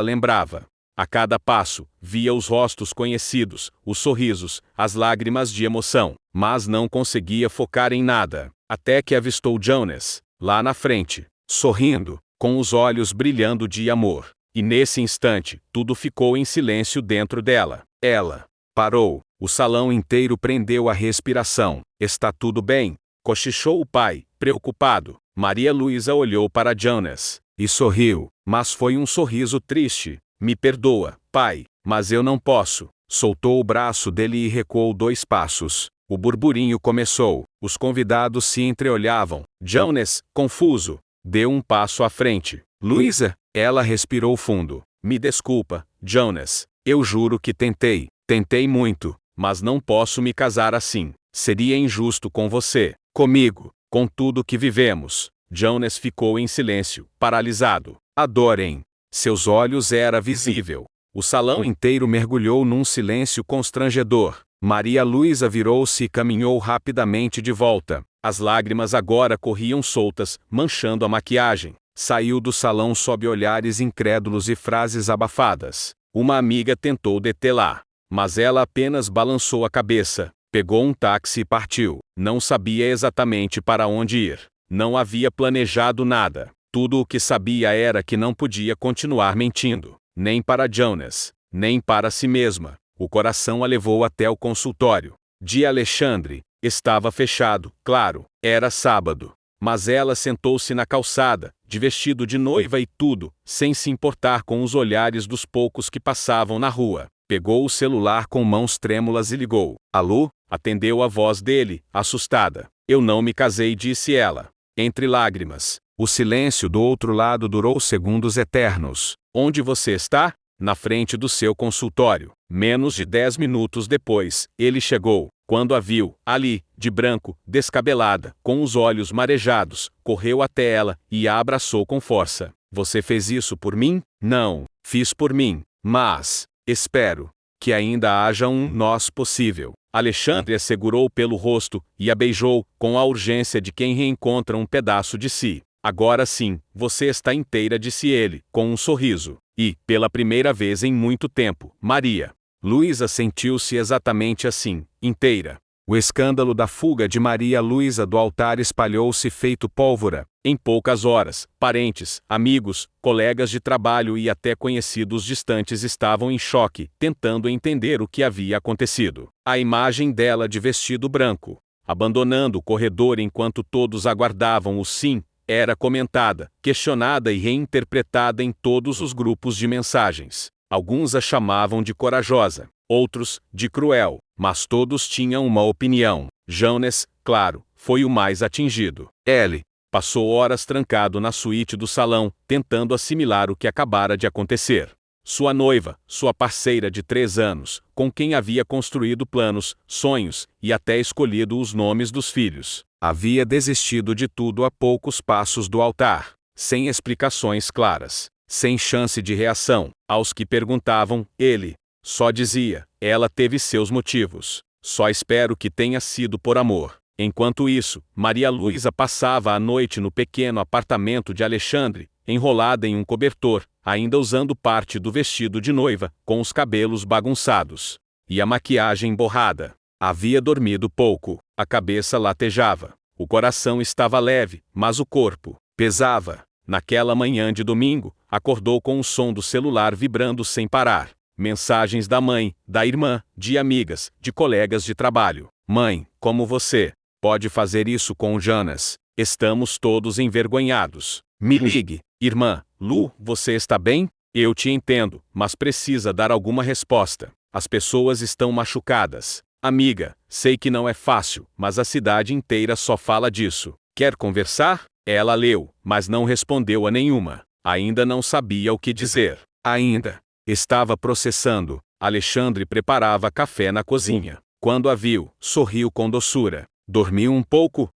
lembrava. A cada passo, via os rostos conhecidos, os sorrisos, as lágrimas de emoção, mas não conseguia focar em nada, até que avistou Jonas, lá na frente, sorrindo, com os olhos brilhando de amor. E nesse instante, tudo ficou em silêncio dentro dela. Ela parou. O salão inteiro prendeu a respiração. Está tudo bem? Cochichou o pai, preocupado. Maria Luísa olhou para Jonas e sorriu, mas foi um sorriso triste. Me perdoa, pai, mas eu não posso. Soltou o braço dele e recuou 2 passos. O burburinho começou. Os convidados se entreolhavam. Jonas, confuso, deu um passo à frente. Luísa, ela respirou fundo. Me desculpa, Jonas. Eu juro que tentei. Tentei muito, mas não posso me casar assim. Seria injusto com você, comigo, com tudo que vivemos. Jonas ficou em silêncio, paralisado. A dor em seus olhos era visível. O salão inteiro mergulhou num silêncio constrangedor. Maria Luísa virou-se e caminhou rapidamente de volta. As lágrimas agora corriam soltas, manchando a maquiagem. Saiu do salão sob olhares incrédulos e frases abafadas. Uma amiga tentou detê-la, mas ela apenas balançou a cabeça, pegou um táxi e partiu. Não sabia exatamente para onde ir. Não havia planejado nada. Tudo o que sabia era que não podia continuar mentindo, nem para Jonas, nem para si mesma. O coração a levou até o consultório de Alexandre. Estava fechado, claro, era sábado. Mas ela sentou-se na calçada, de vestido de noiva e tudo, sem se importar com os olhares dos poucos que passavam na rua. Pegou o celular com mãos trêmulas e ligou. Alô? Atendeu a voz dele, assustada. Eu não me casei, disse ela, entre lágrimas. O silêncio do outro lado durou segundos eternos. Onde você está? Na frente do seu consultório. Menos de 10 minutos depois, ele chegou. Quando a viu, ali, de branco, descabelada, com os olhos marejados, correu até ela e a abraçou com força. Você fez isso por mim? Não, fiz por mim, mas espero que ainda haja um nós possível. Alexandre a segurou pelo rosto e a beijou, com a urgência de quem reencontra um pedaço de si. Agora sim, você está inteira, disse ele, com um sorriso. E, pela primeira vez em muito tempo, Maria Luísa sentiu-se exatamente assim, inteira. O escândalo da fuga de Maria Luísa do altar espalhou-se feito pólvora. Em poucas horas, parentes, amigos, colegas de trabalho e até conhecidos distantes estavam em choque, tentando entender o que havia acontecido. A imagem dela de vestido branco, abandonando o corredor enquanto todos aguardavam o sim, era comentada, questionada e reinterpretada em todos os grupos de mensagens. Alguns a chamavam de corajosa, outros, de cruel, mas todos tinham uma opinião. Jonas, claro, foi o mais atingido. Ele passou horas trancado na suíte do salão, tentando assimilar o que acabara de acontecer. Sua noiva, sua parceira de 3 anos, com quem havia construído planos, sonhos, e até escolhido os nomes dos filhos, havia desistido de tudo a poucos passos do altar, sem explicações claras, sem chance de reação. Aos que perguntavam, ele só dizia, ela teve seus motivos. Só espero que tenha sido por amor. Enquanto isso, Maria Luísa passava a noite no pequeno apartamento de Alexandre, enrolada em um cobertor, ainda usando parte do vestido de noiva, com os cabelos bagunçados e a maquiagem borrada. Havia dormido pouco, a cabeça latejava, o coração estava leve, mas o corpo pesava. Naquela manhã de domingo, acordou com o som do celular vibrando sem parar. Mensagens da mãe, da irmã, de amigas, de colegas de trabalho. Mãe, como você pode fazer isso com o Jonas? Estamos todos envergonhados. Me ligue. Irmã, Lu, você está bem? Eu te entendo, mas precisa dar alguma resposta. As pessoas estão machucadas. Amiga, sei que não é fácil, mas a cidade inteira só fala disso. Quer conversar? Ela leu, mas não respondeu a nenhuma. Ainda não sabia o que dizer. Ainda estava processando. Alexandre preparava café na cozinha. Quando a viu, sorriu com doçura. Dormiu um pouco,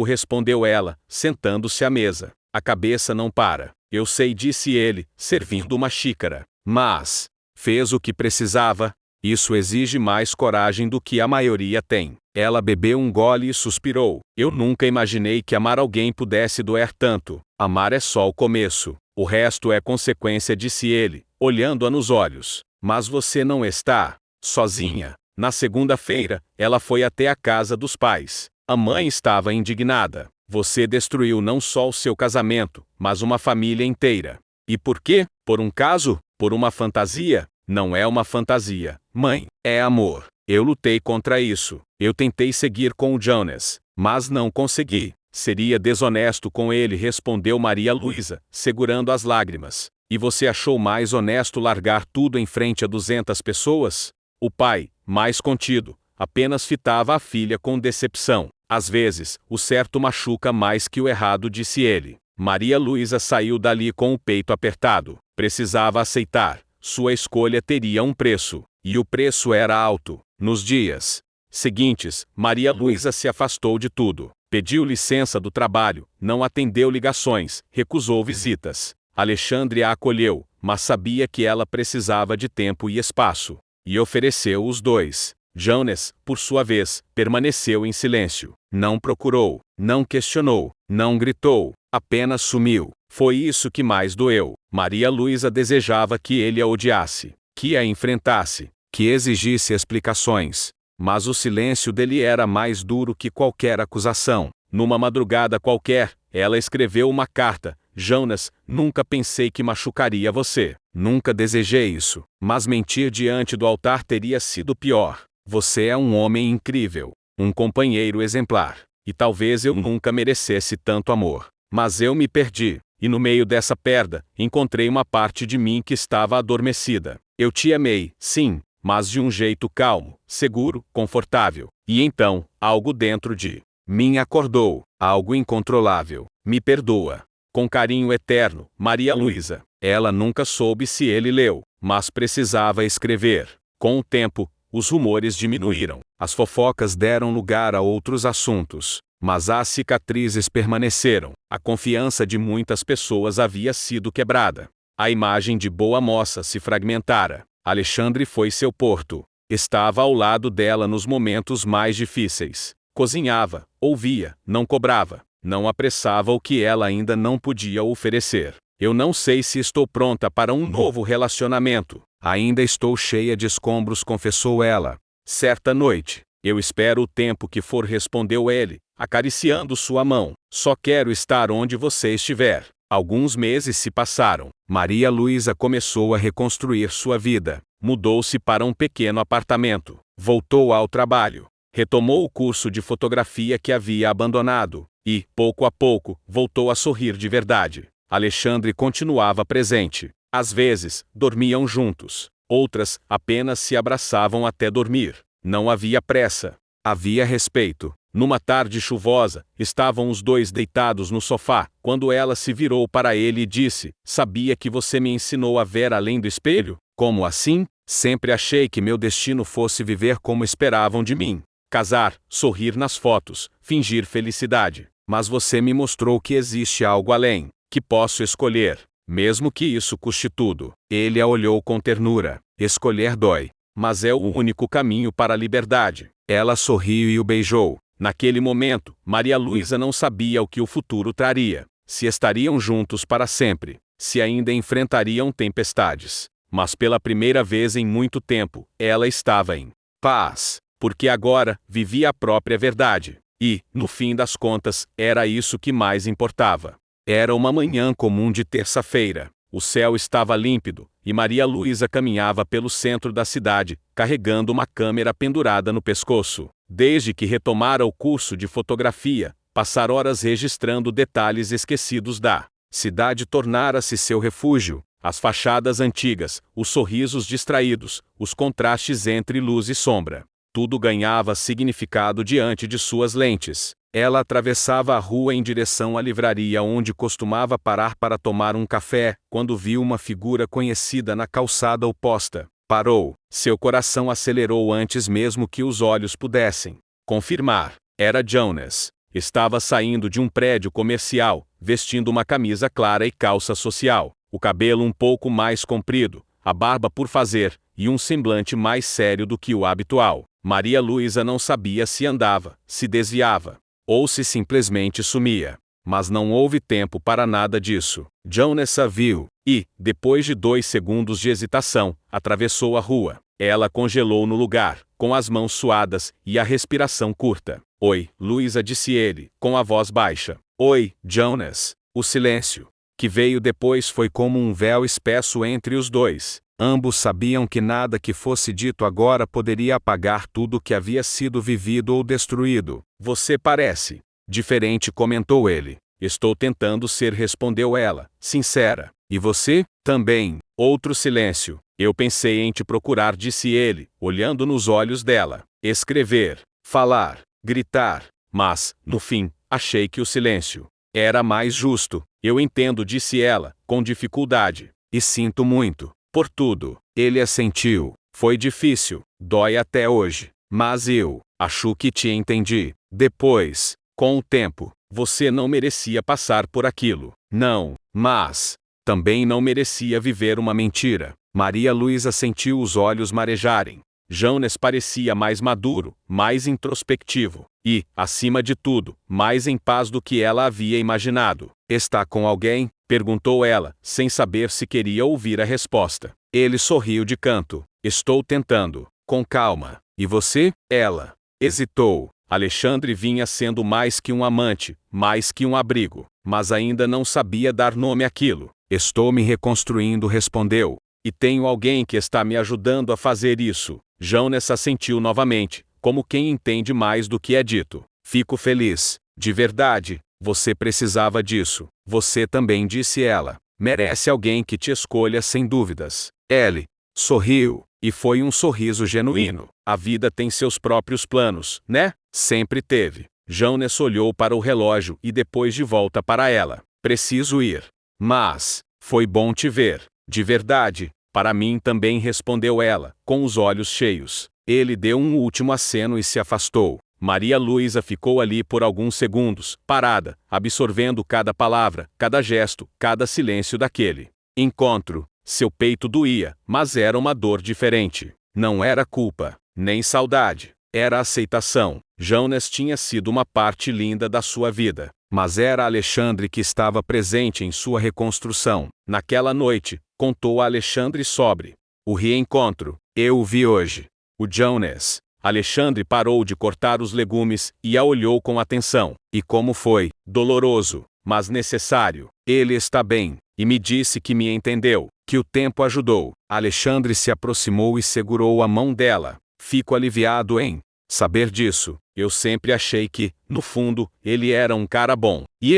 respondeu ela, sentando-se à mesa. A cabeça não para. Eu sei, disse ele, servindo uma xícara. Mas fez o que precisava. Isso exige mais coragem do que a maioria tem. Ela bebeu um gole e suspirou. Eu nunca imaginei que amar alguém pudesse doer tanto. Amar é só o começo. O resto é consequência, disse ele, olhando-a nos olhos. Mas você não está sozinha. Na segunda-feira, ela foi até a casa dos pais. A mãe estava indignada. Você destruiu não só o seu casamento, mas uma família inteira. E por quê? Por um caso? Por uma fantasia? Não é uma fantasia, mãe, é amor. Eu lutei contra isso. Eu tentei seguir com o Jonas, mas não consegui. Seria desonesto com ele, respondeu Maria Luísa, segurando as lágrimas. E você achou mais honesto largar tudo em frente a 200 pessoas? O pai, mais contido, apenas fitava a filha com decepção. Às vezes, o certo machuca mais que o errado, disse ele. Maria Luísa saiu dali com o peito apertado. Precisava aceitar. Sua escolha teria um preço. E o preço era alto. Nos dias seguintes, Maria Luísa se afastou de tudo. Pediu licença do trabalho, não atendeu ligações, recusou visitas. Alexandre a acolheu, mas sabia que ela precisava de tempo e espaço. E ofereceu os dois. Jonas, por sua vez, permaneceu em silêncio. Não procurou, não questionou, não gritou, apenas sumiu. Foi isso que mais doeu. Maria Luísa desejava que ele a odiasse, que a enfrentasse, que exigisse explicações. Mas o silêncio dele era mais duro que qualquer acusação. Numa madrugada qualquer, ela escreveu uma carta. Jonas, nunca pensei que machucaria você. Nunca desejei isso. Mas mentir diante do altar teria sido pior. Você é um homem incrível. Um companheiro exemplar. E talvez eu nunca merecesse tanto amor. Mas eu me perdi. E no meio dessa perda, encontrei uma parte de mim que estava adormecida. Eu te amei, sim, mas de um jeito calmo, seguro, confortável. E então, algo dentro de mim acordou, algo incontrolável. Me perdoa. Com carinho eterno, Maria Luísa. Ela nunca soube se ele leu, mas precisava escrever. Com o tempo, os rumores diminuíram. As fofocas deram lugar a outros assuntos. Mas as cicatrizes permaneceram. A confiança de muitas pessoas havia sido quebrada. A imagem de boa moça se fragmentara. Alexandre foi seu porto. Estava ao lado dela nos momentos mais difíceis. Cozinhava, ouvia, não cobrava, não apressava o que ela ainda não podia oferecer. Eu não sei se estou pronta para um novo relacionamento. Ainda estou cheia de escombros, confessou ela. Certa noite. Eu espero o tempo que for, respondeu ele, acariciando sua mão. Só quero estar onde você estiver. Alguns meses se passaram. Maria Luísa começou a reconstruir sua vida. Mudou-se para um pequeno apartamento. Voltou ao trabalho. Retomou o curso de fotografia que havia abandonado. E, pouco a pouco, voltou a sorrir de verdade. Alexandre continuava presente. Às vezes, dormiam juntos. Outras, apenas se abraçavam até dormir. Não havia pressa. Havia respeito. Numa tarde chuvosa, estavam os dois deitados no sofá, quando ela se virou para ele e disse: Sabia que você me ensinou a ver além do espelho? Como assim? Sempre achei que meu destino fosse viver como esperavam de mim. Casar, sorrir nas fotos, fingir felicidade. Mas você me mostrou que existe algo além, que posso escolher, mesmo que isso custe tudo. Ele a olhou com ternura. Escolher dói. Mas é o único caminho para a liberdade. Ela sorriu e o beijou. Naquele momento, Maria Luísa não sabia o que o futuro traria. Se estariam juntos para sempre. Se ainda enfrentariam tempestades. Mas pela primeira vez em muito tempo, ela estava em paz. Porque agora, vivia a própria verdade. E, no fim das contas, era isso que mais importava. Era uma manhã comum de terça-feira. O céu estava límpido, e Maria Luísa caminhava pelo centro da cidade, carregando uma câmera pendurada no pescoço. Desde que retomara o curso de fotografia, passara horas registrando detalhes esquecidos da cidade tornara-se seu refúgio. As fachadas antigas, os sorrisos distraídos, os contrastes entre luz e sombra. Tudo ganhava significado diante de suas lentes. Ela atravessava a rua em direção à livraria onde costumava parar para tomar um café, quando viu uma figura conhecida na calçada oposta. Parou. Seu coração acelerou antes mesmo que os olhos pudessem confirmar. Era Jonas. Estava saindo de um prédio comercial, vestindo uma camisa clara e calça social, o cabelo um pouco mais comprido, a barba por fazer, e um semblante mais sério do que o habitual. Maria Luísa não sabia se andava, se desviava, ou se simplesmente sumia. Mas não houve tempo para nada disso. Jonas a viu, e, depois de 2 segundos de hesitação, atravessou a rua. Ela congelou no lugar, com as mãos suadas e a respiração curta. Oi, Luísa, disse ele, com a voz baixa. Oi, Jonas. O silêncio, que veio depois, foi como um véu espesso entre os dois. Ambos sabiam que nada que fosse dito agora poderia apagar tudo que havia sido vivido ou destruído. Você parece diferente, comentou ele. Estou tentando ser, respondeu ela, sincera. E você? Também. Outro silêncio. Eu pensei em te procurar, disse ele, olhando nos olhos dela. Escrever, falar, gritar. Mas, no fim, achei que o silêncio era mais justo. Eu entendo, disse ela, com dificuldade. E sinto muito por tudo. Ele assentiu. Foi difícil, dói até hoje. Mas eu acho que te entendi. Depois, com o tempo, você não merecia passar por aquilo. Não, mas também não merecia viver uma mentira. Maria Luísa sentiu os olhos marejarem. Jonas parecia mais maduro, mais introspectivo e, acima de tudo, mais em paz do que ela havia imaginado. Está com alguém? Perguntou ela, sem saber se queria ouvir a resposta. Ele sorriu de canto. Estou tentando. Com calma. E você? Ela hesitou. Alexandre vinha sendo mais que um amante, mais que um abrigo, mas ainda não sabia dar nome àquilo. Estou me reconstruindo, respondeu. E tenho alguém que está me ajudando a fazer isso. Jonas assentiu novamente, como quem entende mais do que é dito. Fico feliz. De verdade, você precisava disso. Você também, disse ela. Merece alguém que te escolha sem dúvidas. Ele sorriu, e foi um sorriso genuíno. A vida tem seus próprios planos, né? Sempre teve. Jonas olhou para o relógio e depois de volta para ela. Preciso ir. Mas foi bom te ver. De verdade, para mim também, respondeu ela, com os olhos cheios. Ele deu um último aceno e se afastou. Maria Luísa ficou ali por alguns segundos, parada, absorvendo cada palavra, cada gesto, cada silêncio daquele encontro. Seu peito doía, mas era uma dor diferente. Não era culpa, nem saudade. Era aceitação. Jonas tinha sido uma parte linda da sua vida, mas era Alexandre que estava presente em sua reconstrução. Naquela noite, contou a Alexandre sobre o reencontro. Eu o vi hoje. O Jonas. Alexandre parou de cortar os legumes e a olhou com atenção. E como foi? Doloroso, mas necessário. Ele está bem, e me disse que me entendeu, que o tempo ajudou. Alexandre se aproximou e segurou a mão dela. Fico aliviado em saber disso. Eu sempre achei que, no fundo, ele era um cara bom. E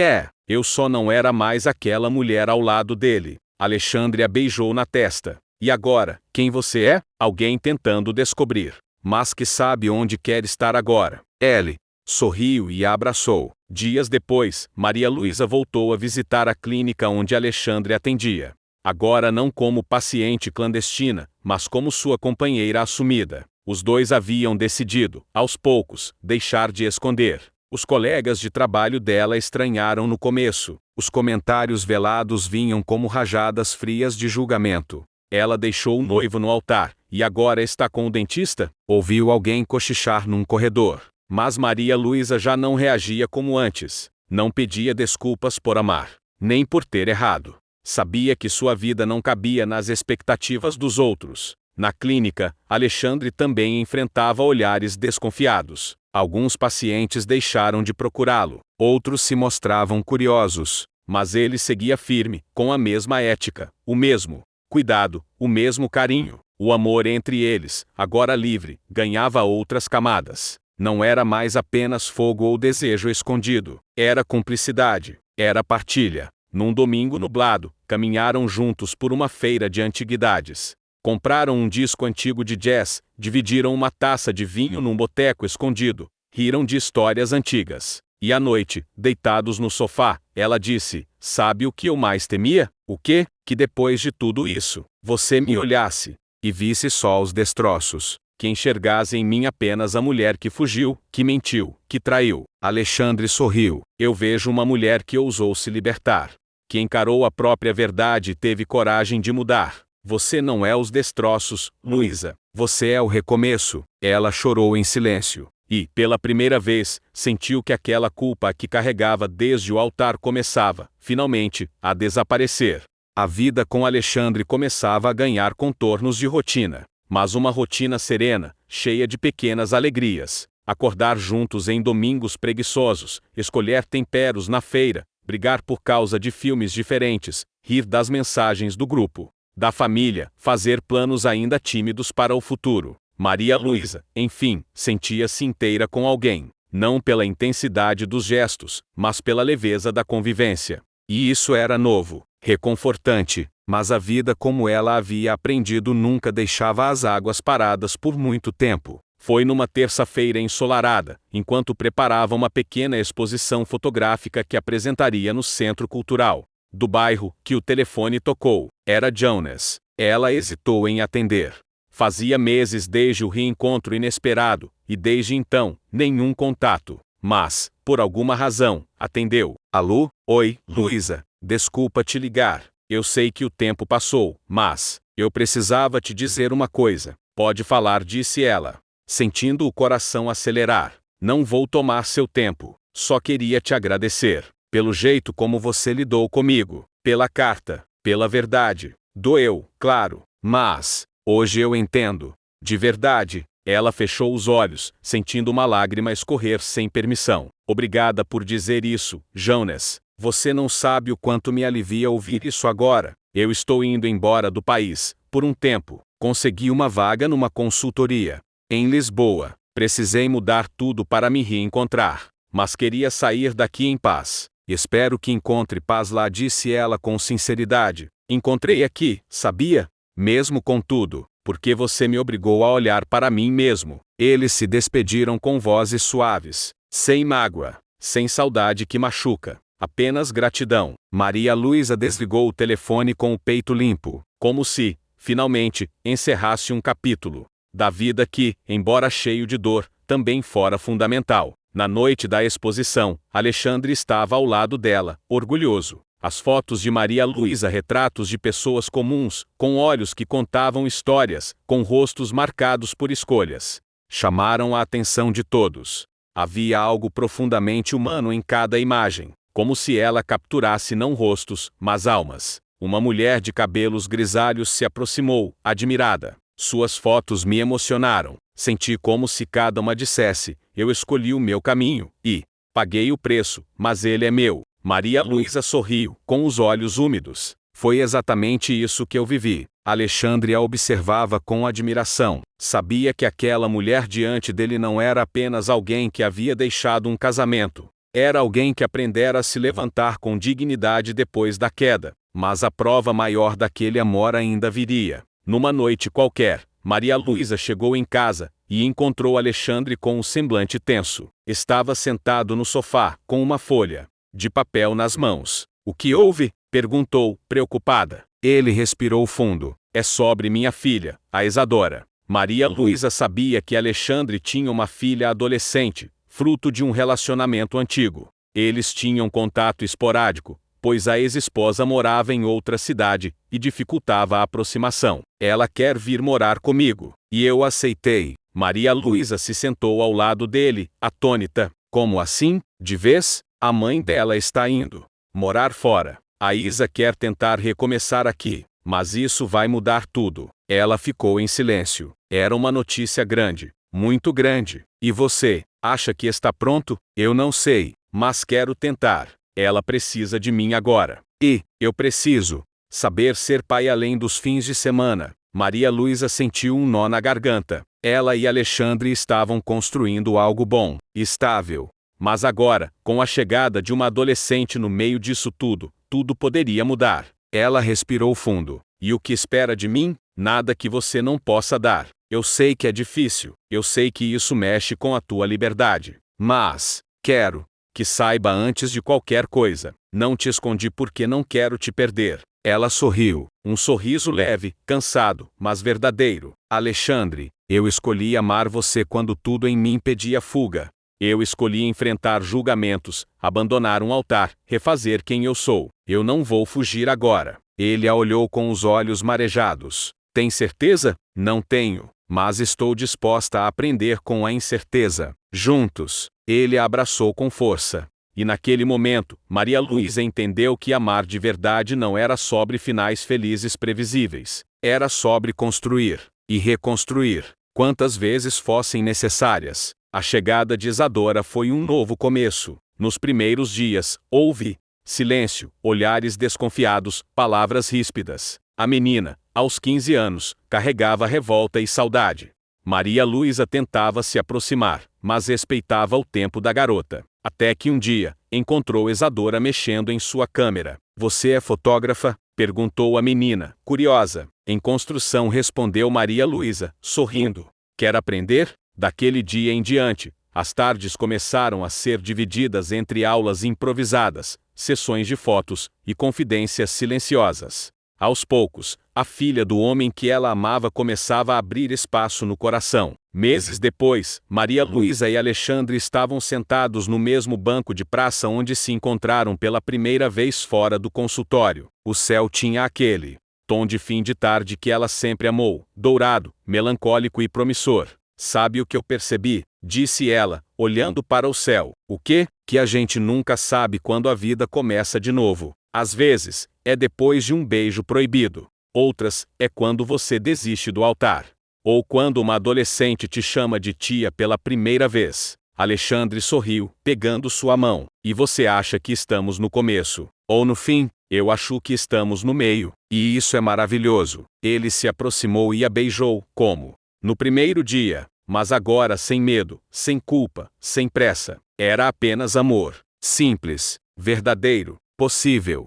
eu só não era mais aquela mulher ao lado dele. Alexandre a beijou na testa. E agora, quem você é? Alguém tentando descobrir, mas que sabe onde quer estar agora. Ele sorriu e a abraçou. Dias depois, Maria Luísa voltou a visitar a clínica onde Alexandre atendia. Agora não como paciente clandestina, mas como sua companheira assumida. Os dois haviam decidido, aos poucos, deixar de esconder. Os colegas de trabalho dela estranharam no começo. Os comentários velados vinham como rajadas frias de julgamento. Ela deixou o noivo no altar, e agora está com o dentista? Ouviu alguém cochichar num corredor. Mas Maria Luísa já não reagia como antes. Não pedia desculpas por amar, nem por ter errado. Sabia que sua vida não cabia nas expectativas dos outros. Na clínica, Alexandre também enfrentava olhares desconfiados. Alguns pacientes deixaram de procurá-lo, outros se mostravam curiosos, mas ele seguia firme, com a mesma ética, o mesmo cuidado, o mesmo carinho. O amor entre eles, agora livre, ganhava outras camadas. Não era mais apenas fogo ou desejo escondido. Era cumplicidade, era partilha. Num domingo nublado, caminharam juntos por uma feira de antiguidades. Compraram um disco antigo de jazz, dividiram uma taça de vinho num boteco escondido, riram de histórias antigas. E à noite, deitados no sofá, ela disse: sabe o que eu mais temia? O quê? Que depois de tudo isso, você me olhasse e visse só os destroços. que enxergasse em mim apenas a mulher que fugiu, que mentiu, que traiu. Alexandre sorriu. Eu vejo uma mulher que ousou se libertar, que encarou a própria verdade e teve coragem de mudar. Você não é os destroços, Luísa. Você é o recomeço. Ela chorou em silêncio. E, pela primeira vez, sentiu que aquela culpa que carregava desde o altar começava, finalmente, a desaparecer. A vida com Alexandre começava a ganhar contornos de rotina, mas uma rotina serena, cheia de pequenas alegrias. Acordar juntos em domingos preguiçosos, escolher temperos na feira, brigar por causa de filmes diferentes, rir das mensagens do grupo, da família, fazer planos ainda tímidos para o futuro. Maria Luísa, enfim, sentia-se inteira com alguém, não pela intensidade dos gestos, mas pela leveza da convivência. E isso era novo, reconfortante, mas a vida como ela havia aprendido nunca deixava as águas paradas por muito tempo. Foi numa terça-feira ensolarada, enquanto preparava uma pequena exposição fotográfica que apresentaria no Centro Cultural do bairro, que o telefone tocou. Era Jonas. Ela hesitou em atender. Fazia meses desde o reencontro inesperado, e desde então, nenhum contato. Mas, por alguma razão, atendeu. Alô? Oi, Luísa. Desculpa te ligar. Eu sei que o tempo passou, mas eu precisava te dizer uma coisa. Pode falar, disse ela, sentindo o coração acelerar. Não vou tomar seu tempo. Só queria te agradecer pelo jeito como você lidou comigo, pela carta, pela verdade. Doeu, claro, mas hoje eu entendo. De verdade. Ela fechou os olhos, sentindo uma lágrima escorrer sem permissão. Obrigada por dizer isso, Jonas. Você não sabe o quanto me alivia ouvir isso agora. Eu estou indo embora do país, por um tempo. Consegui uma vaga numa consultoria em Lisboa. Precisei mudar tudo para me reencontrar, mas queria sair daqui em paz. Espero que encontre paz lá, disse ela com sinceridade. Encontrei aqui, sabia? Mesmo com tudo, porque você me obrigou a olhar para mim mesmo. Eles se despediram com vozes suaves, sem mágoa, sem saudade que machuca, apenas gratidão. Maria Luísa desligou o telefone com o peito limpo, como se, finalmente, encerrasse um capítulo da vida que, embora cheio de dor, também fora fundamental. Na noite da exposição, Alexandre estava ao lado dela, orgulhoso. As fotos de Maria Luísa, retratos de pessoas comuns, com olhos que contavam histórias, com rostos marcados por escolhas, chamaram a atenção de todos. Havia algo profundamente humano em cada imagem, como se ela capturasse não rostos, mas almas. Uma mulher de cabelos grisalhos se aproximou, admirada. Suas fotos me emocionaram. Senti como se cada uma dissesse: eu escolhi o meu caminho, e paguei o preço, mas ele é meu. Maria Luísa sorriu, com os olhos úmidos. Foi exatamente isso que eu vivi. Alexandre a observava com admiração. Sabia que aquela mulher diante dele não era apenas alguém que havia deixado um casamento. Era alguém que aprendera a se levantar com dignidade depois da queda. Mas a prova maior daquele amor ainda viria. Numa noite qualquer, Maria Luísa chegou em casa e encontrou Alexandre com um semblante tenso. Estava sentado no sofá, com uma folha de papel nas mãos. O que houve? Perguntou, preocupada. Ele respirou fundo. É sobre minha filha, a Isadora. Maria Luísa sabia que Alexandre tinha uma filha adolescente, fruto de um relacionamento antigo. Eles tinham contato esporádico, pois a ex-esposa morava em outra cidade e dificultava a aproximação. Ela quer vir morar comigo. E eu aceitei. Maria Luísa se sentou ao lado dele, atônita. Como assim? De vez? A mãe dela está indo morar fora. A Isa quer tentar recomeçar aqui, mas isso vai mudar tudo. Ela ficou em silêncio. Era uma notícia grande, muito grande. E você, acha que está pronto? Eu não sei, mas quero tentar. Ela precisa de mim agora. E eu preciso saber ser pai além dos fins de semana. Maria Luísa sentiu um nó na garganta. Ela e Alexandre estavam construindo algo bom, estável. Mas agora, com a chegada de uma adolescente no meio disso tudo, tudo poderia mudar. Ela respirou fundo. E o que espera de mim? Nada que você não possa dar. Eu sei que é difícil. Eu sei que isso mexe com a tua liberdade. Mas quero que saiba antes de qualquer coisa. Não te escondi porque não quero te perder. Ela sorriu. Um sorriso leve, cansado, mas verdadeiro. Alexandre, Eu escolhi amar você quando tudo em mim pedia fuga. Eu escolhi enfrentar julgamentos, abandonar um altar, refazer quem eu sou. Eu não vou fugir agora. Ele a olhou com os olhos marejados. Tem certeza? Não tenho, mas estou disposta a aprender com a incerteza. Juntos, ele a abraçou com força. E naquele momento, Maria Luísa entendeu que amar de verdade não era sobre finais felizes previsíveis. Era sobre construir e reconstruir, quantas vezes fossem necessárias. A chegada de Isadora foi um novo começo. Nos primeiros dias, houve silêncio, olhares desconfiados, palavras ríspidas. A menina, aos 15 anos, carregava revolta e saudade. Maria Luísa tentava se aproximar, mas respeitava o tempo da garota. Até que um dia, encontrou Isadora mexendo em sua câmera. Você é fotógrafa? Perguntou a menina, curiosa. Em construção, respondeu Maria Luísa, sorrindo. Quer aprender? Daquele dia em diante, as tardes começaram a ser divididas entre aulas improvisadas, sessões de fotos e confidências silenciosas. Aos poucos, a filha do homem que ela amava começava a abrir espaço no coração. Meses depois, Maria Luísa e Alexandre estavam sentados no mesmo banco de praça onde se encontraram pela primeira vez fora do consultório. O céu tinha aquele tom de fim de tarde que ela sempre amou, dourado, melancólico e promissor. Sabe o que eu percebi? Disse ela, olhando para o céu. O quê? Que a gente nunca sabe quando a vida começa de novo. Às vezes, é depois de um beijo proibido. Outras, é quando você desiste do altar. Ou quando uma adolescente te chama de tia pela primeira vez. Alexandre sorriu, pegando sua mão. E você acha que estamos no começo? Ou no fim? Eu acho que estamos no meio. E isso é maravilhoso. Ele se aproximou e a beijou, como no primeiro dia, mas agora sem medo, sem culpa, sem pressa. Era apenas amor. Simples, verdadeiro, possível.